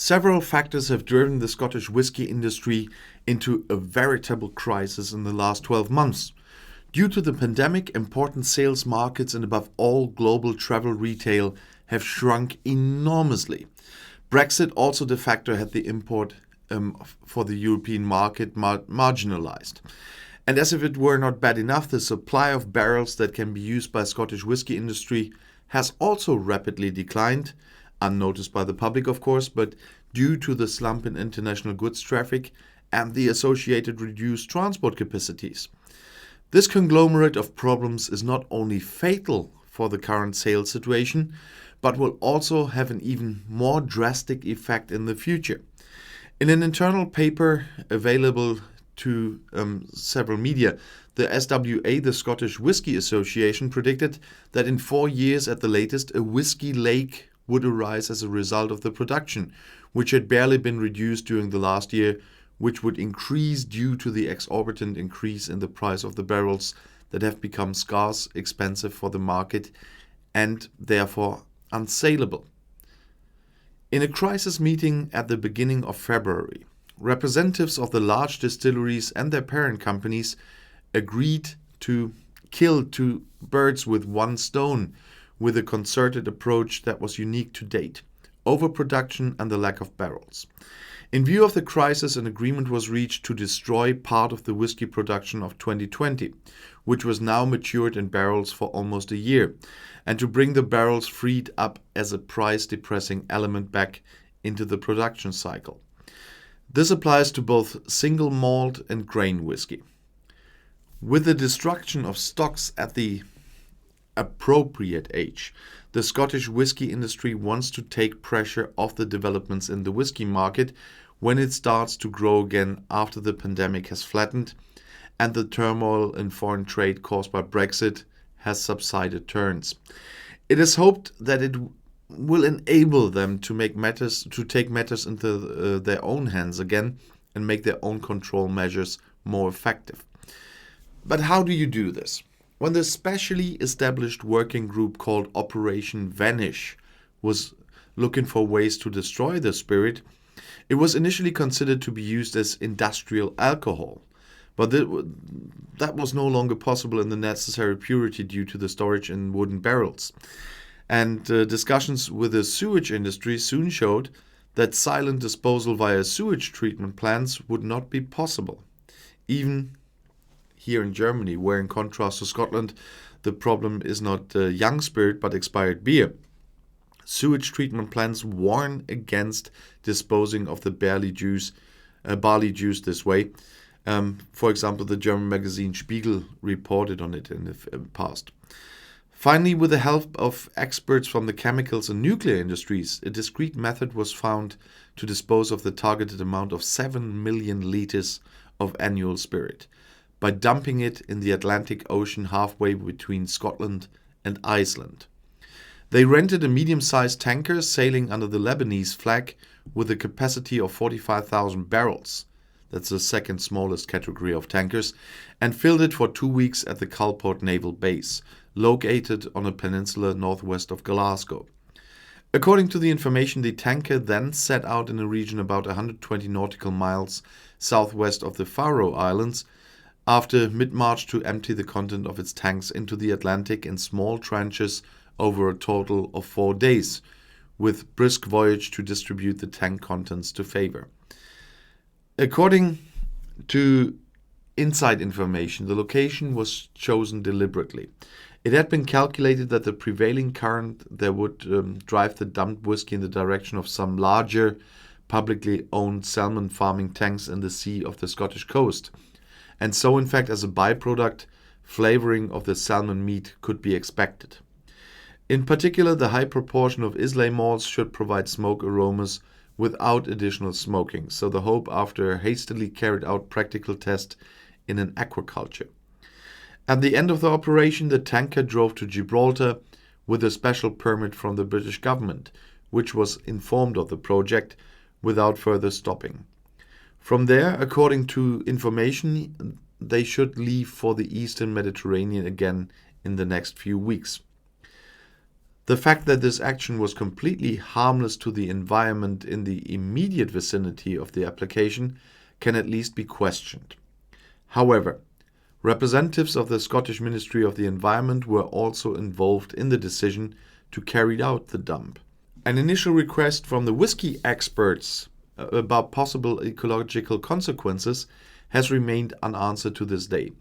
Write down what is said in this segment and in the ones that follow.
Several factors have driven the Scottish whisky industry into a veritable crisis in the last 12 months. Due to the pandemic, important sales markets and above all global travel retail have shrunk enormously. Brexit also de facto had the import for the European market marginalized. And as if it were not bad enough, the supply of barrels that can be used by Scottish whisky industry has also rapidly declined, unnoticed by the public of course, but due to the slump in international goods traffic and the associated reduced transport capacities. This conglomerate of problems is not only fatal for the current sales situation, but will also have an even more drastic effect in the future. In an internal paper available to several media, the SWA, the Scottish Whisky Association, predicted that in 4 years at the latest, a whisky lake would arise as a result of the production, which had barely been reduced during the last year, which would increase due to the exorbitant increase in the price of the barrels that have become scarce, expensive for the market, and therefore unsaleable. In a crisis meeting at the beginning of February, representatives of the large distilleries and their parent companies agreed to kill two birds with one stone with a concerted approach that was unique to date: overproduction and the lack of barrels. In view of the crisis, an agreement was reached to destroy part of the whisky production of 2020, which was now matured in barrels for almost a year, and to bring the barrels freed up as a price-depressing element back into the production cycle. This applies to both single malt and grain whisky. With the destruction of stocks at the appropriate age, the Scottish whisky industry wants to take pressure off the developments in the whisky market when it starts to grow again after the pandemic has flattened and the turmoil in foreign trade caused by Brexit has subsided turns. It is hoped that it will enable them to take matters into their own hands again and make their own control measures more effective. But how do you do this? When the specially established working group called Operation Vanish was looking for ways to destroy the spirit, it was initially considered to be used as industrial alcohol. But that was no longer possible in the necessary purity due to the storage in wooden barrels. And discussions with the sewage industry soon showed that silent disposal via sewage treatment plants would not be possible. Even here in Germany, where in contrast to Scotland, the problem is not young spirit but expired beer. Sewage treatment plants warn against disposing of the barley juice this way. For example, the German magazine Spiegel reported on it in the past. Finally, with the help of experts from the chemicals and nuclear industries, a discrete method was found to dispose of the targeted amount of 7 million liters of annual spirit by dumping it in the Atlantic Ocean halfway between Scotland and Iceland. They rented a medium-sized tanker sailing under the Lebanese flag with a capacity of 45,000 barrels. That's the second smallest category of tankers, and filled it for 2 weeks at the Culport Naval Base, located on a peninsula northwest of Glasgow. According to the information, the tanker then set out in a region about 120 nautical miles southwest of the Faroe Islands after mid-March to empty the content of its tanks into the Atlantic in small tranches over a total of 4 days, with brisk voyage to distribute the tank contents to favor. According to inside information, the location was chosen deliberately. It had been calculated that the prevailing current there would drive the dumped whiskey in the direction of some larger, publicly owned salmon farming tanks in the sea of the Scottish coast. And so, in fact, as a byproduct, flavoring of the salmon meat could be expected. In particular, the high proportion of Islay malts should provide smoke aromas without additional smoking, so the hope after a hastily carried out practical test in an aquaculture. At the end of the operation, the tanker drove to Gibraltar with a special permit from the British government, which was informed of the project without further stopping. From there, according to information, they should leave for the eastern Mediterranean again in the next few weeks. The fact that this action was completely harmless to the environment in the immediate vicinity of the application can at least be questioned. However, representatives of the Scottish Ministry of the Environment were also involved in the decision to carry out the dump. An initial request from the whisky experts about possible ecological consequences has remained unanswered to this day.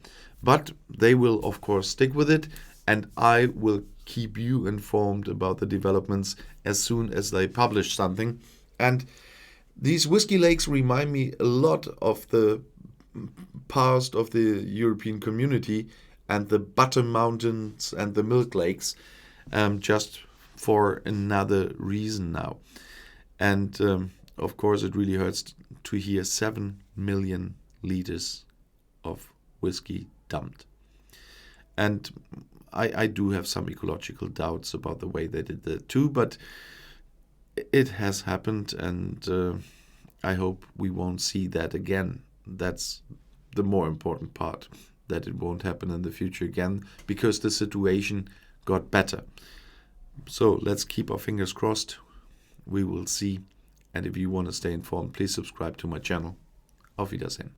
But they will, of course, stick with it, and I will keep you informed about the developments as soon as they publish something. And these whiskey lakes remind me a lot of the past of the European community and the butter mountains and the milk lakes, just for another reason now. And of course, it really hurts to hear 7 million liters of whiskey dumped. And I do have some ecological doubts about the way they did that too, but it has happened, and I hope we won't see that again. That's the more important part, that it won't happen in the future again, because the situation got better. So let's keep our fingers crossed. We will see. And if you want to stay informed, please subscribe to my channel. Auf Wiedersehen.